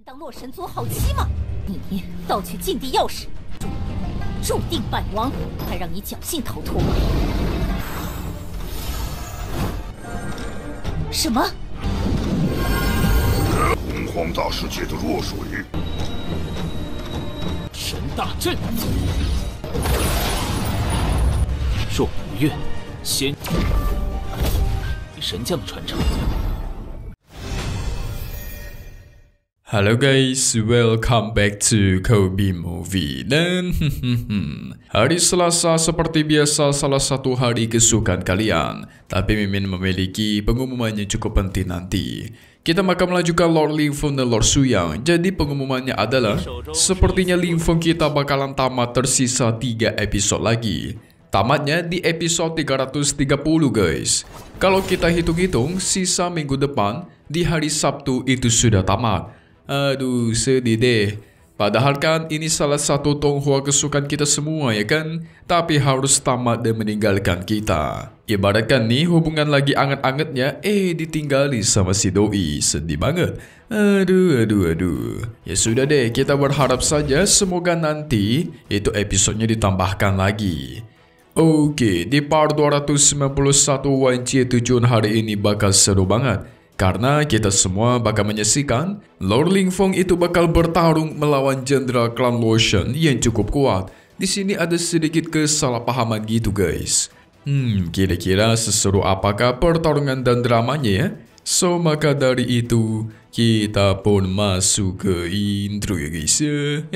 当洛神族好欺吗？你盗取禁地钥匙，注定败亡，还让你侥幸逃脱。什么？洪荒大世界的弱水，神大阵，若不愿，先神将的传承。Hello guys, welcome back to Kobe Movie. Dan hari Selasa seperti biasa salah satu hari kesukaan kalian. Tapi Mimin memiliki pengumumannya cukup penting nanti. Kita akan melanjutkan Lord Linfeng dan Lord Suyang. Jadi pengumumannya adalah sepertinya Linfeng kita bakalan tamat, tersisa 3 episode lagi. Tamatnya di episode 330 guys. Kalau kita hitung-hitung, sisa minggu depan di hari Sabtu itu sudah tamat. Aduh, sedih deh. Padahal kan ini salah satu Tonghua kesukaan kita semua ya kan? Tapi harus tamat dan meninggalkan kita. Ibaratkan nih hubungan lagi anget-angetnya, ditinggali sama si doi. Sedih banget. Aduh. Ya sudah deh, kita berharap saja semoga nanti itu episodenya ditambahkan lagi. Oke, di part 291 Wanci Tujuan hari ini bakal seru banget. Karena kita semua bakal menyaksikan Lord Linfeng itu bakal bertarung melawan Jenderal Klan Loshan yang cukup kuat. Di sini ada sedikit kesalahpahaman gitu guys. Kira-kira seseru apakah pertarungan dan dramanya ya? So maka dari itu kita pun masuk ke intro ya guys ya.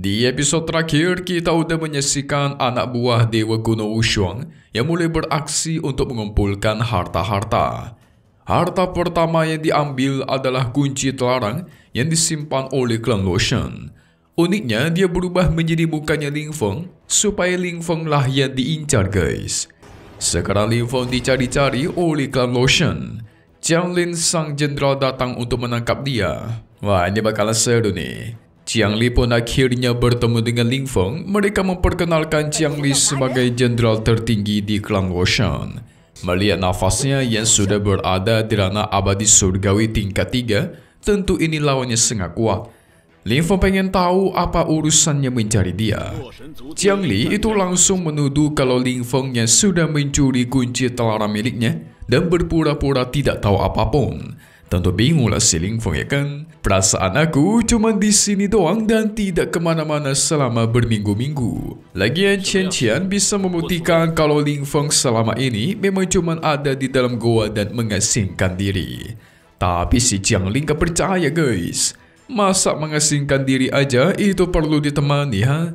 Di episode terakhir, kita udah menyaksikan anak buah Dewa Kuno Wushuang yang mulai beraksi untuk mengumpulkan harta-harta. Harta pertama yang diambil adalah kunci terlarang yang disimpan oleh klan Loshan. Uniknya, dia berubah menjadi mukanya Linfeng, supaya Linfeng lah yang diincar guys. Sekarang Linfeng dicari-cari oleh klan Loshan. Jianglin sang jenderal datang untuk menangkap dia. Wah, ini bakalan seru nih. Jiangli pun akhirnya bertemu dengan Linfeng. Mereka memperkenalkan Jiangli sebagai jenderal tertinggi di klan Loshan. Melihat nafasnya yang sudah berada di ranah abadi surgawi tingkat 3, tentu ini lawannya sangat kuat. Linfeng pengen tahu apa urusannya mencari dia. Jiangli itu langsung menuduh kalau Linfeng yang sudah mencuri kunci terlarang miliknya dan berpura-pura tidak tahu apapun. Tentu bingunglah si Linfeng ya kan? Perasaan aku cuma di sini doang dan tidak kemana-mana selama berminggu-minggu. Lagian Chen bisa membuktikan kalau Linfeng selama ini memang cuma ada di dalam goa dan mengasingkan diri. Tapi si Jiangling gak percaya guys. Masa mengasingkan diri aja itu perlu ditemani ha?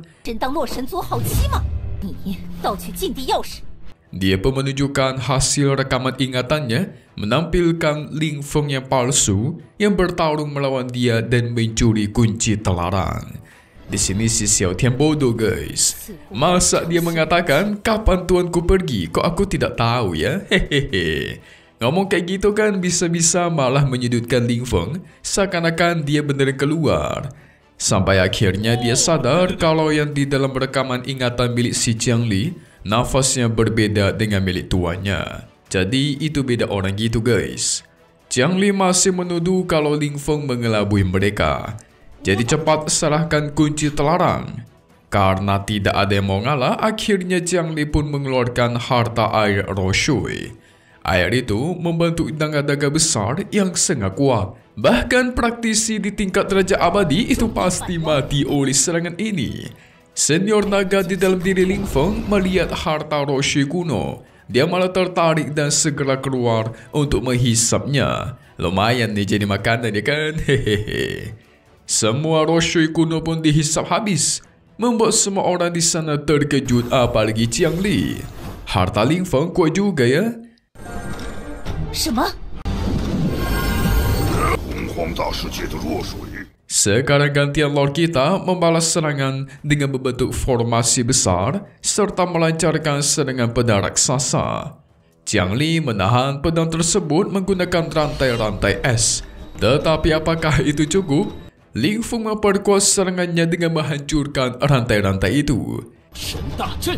Dia pun menunjukkan hasil rekaman ingatannya, menampilkan Linfeng yang palsu yang bertarung melawan dia dan mencuri kunci terlarang. Di sini si Xiao Tian bodoh guys. Masa dia mengatakan kapan tuanku pergi, kok aku tidak tahu ya? Hehehe. Ngomong kayak gitu kan bisa-bisa malah menyudutkan Linfeng, seakan-akan dia beneran keluar. Sampai akhirnya dia sadar kalau yang di dalam rekaman ingatan milik si Jiangli, nafasnya berbeda dengan milik tuannya. Jadi itu beda orang gitu guys. Jiangli masih menuduh kalau Linfeng mengelabui mereka. Jadi cepat serahkan kunci terlarang. Karena tidak ada yang mau ngalah, akhirnya Jiangli pun mengeluarkan harta air Roshui. Air itu membantu naga-naga besar yang sangat kuat. Bahkan praktisi di tingkat Raja Abadi itu pasti mati oleh serangan ini. Senior naga di dalam diri Linfeng melihat harta Roshui kuno. Dia malah tertarik dan segera keluar untuk menghisapnya. Lumayan nih jadi makanan ya kan? Hehehe. Semua Roshui kuno pun dihisap habis, membuat semua orang di sana terkejut, apalagi Jiangli. Harta Linfeng kuat juga ya. Sekarang gantian Lord kita membalas serangan dengan membentuk formasi besar serta melancarkan serangan pedang raksasa. Jiangli menahan pedang tersebut menggunakan rantai-rantai es. Tetapi apakah itu cukup? Linfeng memperkuat serangannya dengan menghancurkan rantai-rantai itu. 神大阵。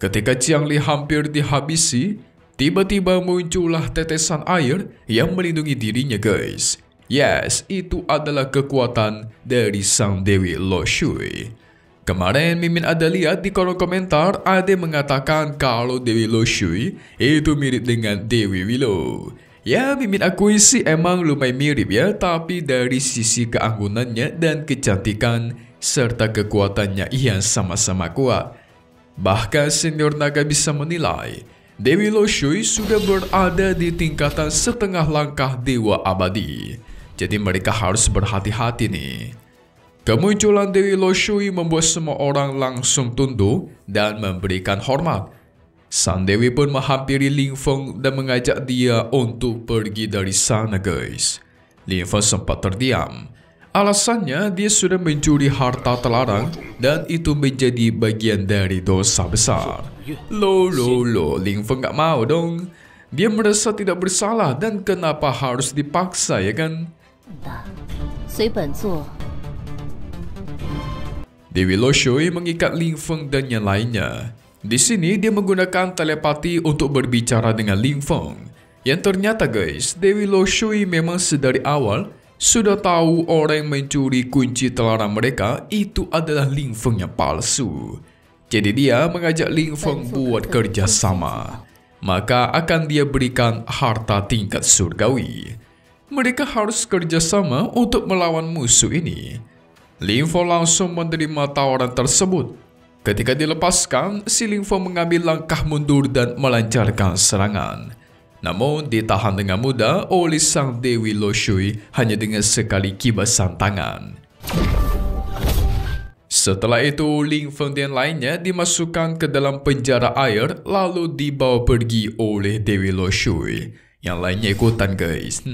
Ketika Qiangli hampir dihabisi, tiba-tiba muncullah tetesan air yang melindungi dirinya, guys. Yes, itu adalah kekuatan dari sang Dewi Lo Shui. Kemarin Mimin ada lihat di kolom komentar ada yang mengatakan kalau Dewi Lo Shui itu mirip dengan Dewi Willow. Ya, Mimin akui sih emang lumayan mirip ya, tapi dari sisi keanggunannya dan kecantikan serta kekuatannya yang sama-sama kuat. Bahkan senior naga bisa menilai Dewi Lo Shui sudah berada di tingkatan setengah langkah dewa abadi. Jadi mereka harus berhati-hati nih. Kemunculan Dewi Lo Shui membuat semua orang langsung tunduk dan memberikan hormat. Sang Dewi pun menghampiri Ling Feng dan mengajak dia untuk pergi dari sana, guys. Ling Feng sempat terdiam. Alasannya dia sudah mencuri harta terlarang dan itu menjadi bagian dari dosa besar. Loh, Ling Feng gak mau dong. Dia merasa tidak bersalah dan kenapa harus dipaksa, ya kan? Dewi Lo Shui mengikat Ling Feng dan yang lainnya. Di sini dia menggunakan telepati untuk berbicara dengan Ling Feng. Yang ternyata, guys, Dewi Lo Shui memang sedari awal sudah tahu orang yang mencuri kunci terlarang mereka itu adalah Ling Feng yang palsu. Jadi dia mengajak Ling Feng buat kerjasama. Maka akan dia berikan harta tingkat surgawi. Mereka harus kerjasama untuk melawan musuh ini. Ling Feng langsung menerima tawaran tersebut. Ketika dilepaskan, si Ling Feng mengambil langkah mundur dan melancarkan serangan. Namun ditahan dengan mudah oleh sang Dewi Lo Shui hanya dengan sekali kibasan tangan. Setelah itu, Ling Feng dan lainnya dimasukkan ke dalam penjara air lalu dibawa pergi oleh Dewi Lo Shui. Yang lainnya ikutan, guys.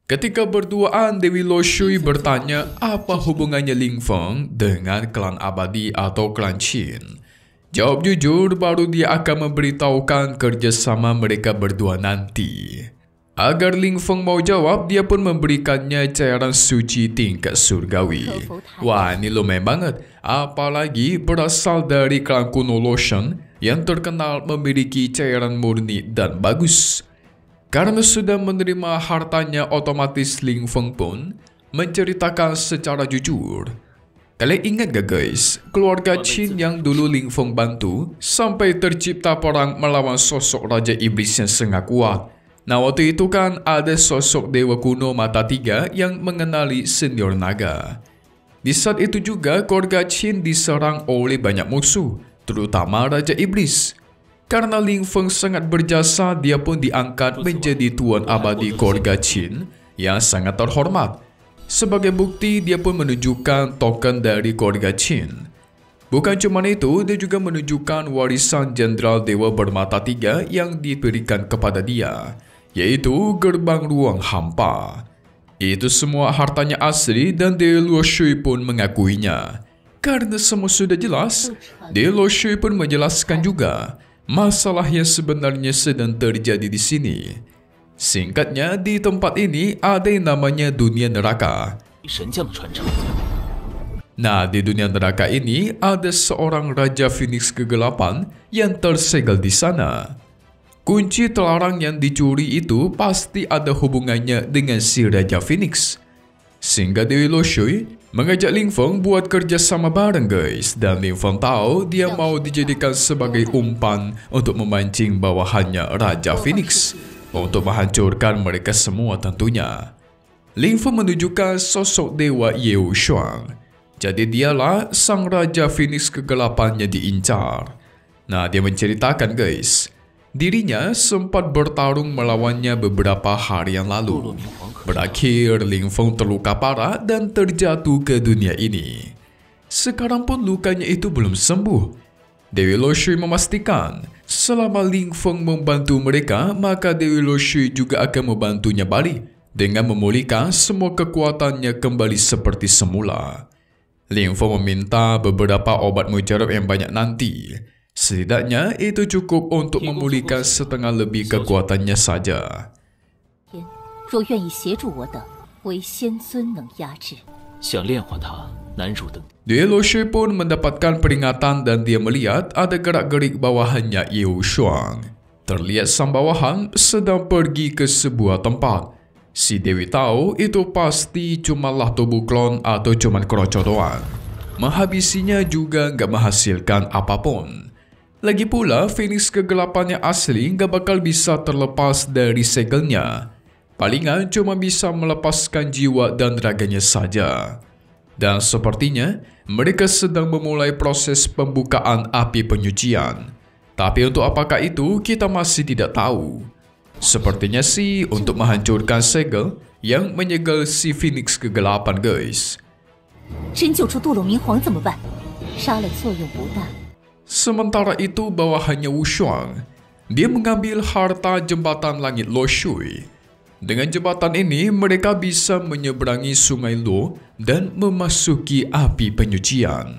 Ketika berduaan, Dewi Lo Shui bertanya apa hubungannya Ling Feng dengan klan abadi atau klan Qin. Jawab jujur, baru dia akan memberitahukan kerjasama mereka berdua nanti. Agar Ling Feng mau jawab, dia pun memberikannya cairan suci tingkat surgawi. Wah, ini lumayan banget. Apalagi berasal dari klan kuno Loshan yang terkenal memiliki cairan murni dan bagus. Karena sudah menerima hartanya, otomatis Ling Feng pun menceritakan secara jujur. Kalian ingat gak, guys, keluarga Qin yang dulu Ling Feng bantu sampai tercipta perang melawan sosok Raja Iblis yang sangat kuat. Nah, waktu itu kan ada sosok dewa kuno mata tiga yang mengenali senior naga. Di saat itu juga keluarga Qin diserang oleh banyak musuh, terutama Raja Iblis. Karena Ling Feng sangat berjasa, dia pun diangkat menjadi tuan abadi keluarga Qin yang sangat terhormat. Sebagai bukti, dia pun menunjukkan token dari keluarga Qin. Bukan cuma itu, dia juga menunjukkan warisan Jenderal Dewa Bermata Tiga yang diberikan kepada dia, yaitu gerbang ruang hampa. Itu semua hartanya asli dan Dewi Lo Shui pun mengakuinya. Karena semua sudah jelas, Dewi Lo Shui pun menjelaskan juga masalah yang sebenarnya sedang terjadi di sini. Singkatnya, di tempat ini ada yang namanya dunia neraka. Nah, di dunia neraka ini ada seorang Raja Phoenix kegelapan yang tersegel di sana. Kunci terlarang yang dicuri itu pasti ada hubungannya dengan si Raja Phoenix. Sehingga Dewi Lo Shui mengajak Ling Feng buat kerjasama bareng, guys. Dan Ling Feng tahu dia mau dijadikan sebagai umpan untuk memancing bawahannya Raja Phoenix untuk menghancurkan mereka semua tentunya. Ling Feng menunjukkan sosok Dewa Yeo Shuang. Jadi dialah sang Raja Phoenix kegelapannya diincar. Nah, dia menceritakan, guys, dirinya sempat bertarung melawannya beberapa hari yang lalu. Berakhir, Ling Feng terluka parah dan terjatuh ke dunia ini. Sekarang pun lukanya itu belum sembuh. Dewi Lo Shui memastikan selama Ling Feng membantu mereka, maka Dewi Lo Shui juga akan membantunya balik dengan memulihkan semua kekuatannya kembali seperti semula. Ling Feng meminta beberapa obat mujarab yang banyak nanti. Setidaknya itu cukup untuk memulihkan setengah lebih kekuatannya saja. 若愿意协助我等，唯仙尊能压制。想炼化它，难如登。Lo Shui pun mendapatkan peringatan dan dia melihat ada gerak-gerik bawahannya Yu Shuang. Terlihat sang bawahan sedang pergi ke sebuah tempat. Si Dewi tahu itu pasti cumalah tubuh klon atau cuman kroco doang. Menghabisinya juga nggak menghasilkan apapun. Lagi pula, Phoenix kegelapannya asli nggak bakal bisa terlepas dari segelnya. Palingan cuma bisa melepaskan jiwa dan raganya saja. Dan sepertinya mereka sedang memulai proses pembukaan api penyucian. Tapi untuk apakah itu kita masih tidak tahu. Sepertinya sih untuk menghancurkan segel yang menyegel si Phoenix kegelapan, guys. 真救出杜陇明皇怎么办？杀了作用不大。 Sementara itu bawahannya Wu Shuang, dia mengambil harta jembatan langit Lo Shui. Dengan jembatan ini mereka bisa menyeberangi sungai Lo dan memasuki api penyucian.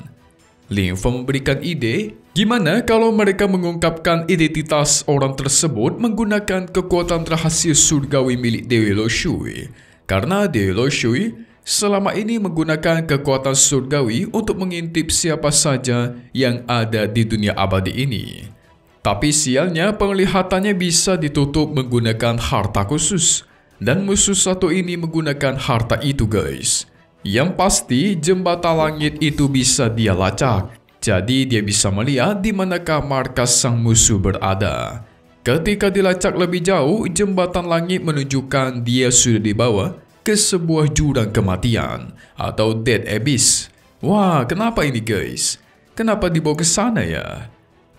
Lin Feng memberikan ide, gimana kalau mereka mengungkapkan identitas orang tersebut menggunakan kekuatan rahasia surgawi milik Dewi Lo Shui. Karena Dewi Lo Shui selama ini menggunakan kekuatan surgawi untuk mengintip siapa saja yang ada di dunia abadi ini. Tapi sialnya penglihatannya bisa ditutup menggunakan harta khusus. Dan musuh satu ini menggunakan harta itu, guys. Yang pasti jembatan langit itu bisa dia lacak. Jadi dia bisa melihat di manakah markas sang musuh berada. Ketika dilacak lebih jauh, jembatan langit menunjukkan dia sudah dibawa ke sebuah jurang kematian atau Dead Abyss. Wah, kenapa ini, guys? Kenapa dibawa ke sana ya?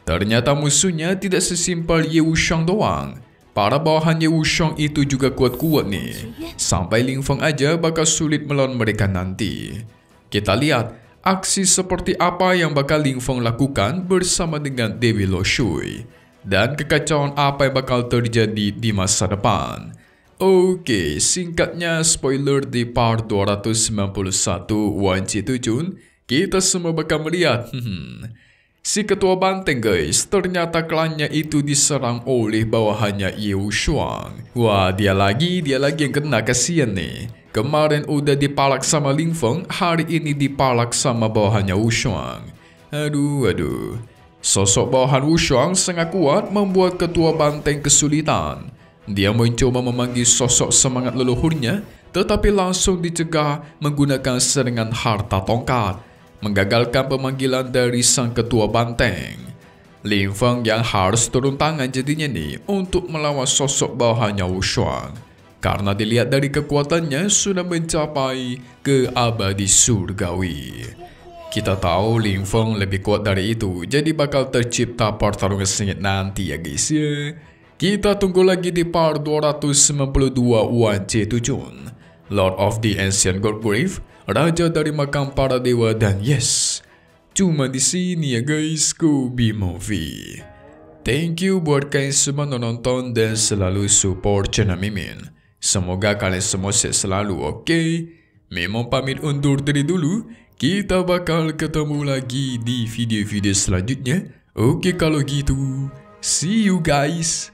Ternyata musuhnya tidak sesimpel Ye Wuxiang doang. Para bawahan Ye Wuxiang itu juga kuat-kuat nih. Sampai Lin Feng aja bakal sulit melawan mereka nanti. Kita lihat aksi seperti apa yang bakal Lin Feng lakukan bersama dengan Dewi Lo Shui. Dan kekacauan apa yang bakal terjadi di masa depan. Oke, singkatnya spoiler di part 291 Wan Chi Tujun, kita semua bakal melihat si ketua banteng, guys, ternyata klannya itu diserang oleh bawahannya Ye Wuxiang. Wah, dia lagi yang kena, kasihan nih. Kemarin udah dipalak sama Lin Feng, hari ini dipalak sama bawahannya Wuxiang. Aduh. Sosok bawahan Wuxiang sangat kuat membuat ketua banteng kesulitan. Dia mencoba memanggil sosok semangat leluhurnya, tetapi langsung dicegah menggunakan serangan harta tongkat. Menggagalkan pemanggilan dari sang ketua banteng. Lin Feng yang harus turun tangan jadinya nih untuk melawan sosok bawahannya Wuxiang. Karena dilihat dari kekuatannya sudah mencapai ke abadi surgawi. Kita tahu Lin Feng lebih kuat dari itu, jadi bakal tercipta pertarungan sengit nanti ya, guys ya. Kita tunggu lagi di part 292 Wan Chi Tujun, Lord of the Ancient God Grave, Raja dari makam para dewa, dan yes, cuma di sini ya guys, Kobe Movie. Thank you buat kalian semua nonton dan selalu support channel Mimin. Semoga kalian semua sehat selalu, oke? Memang pamit undur diri dulu. Kita bakal ketemu lagi di video-video selanjutnya. Oke, kalau gitu, see you guys.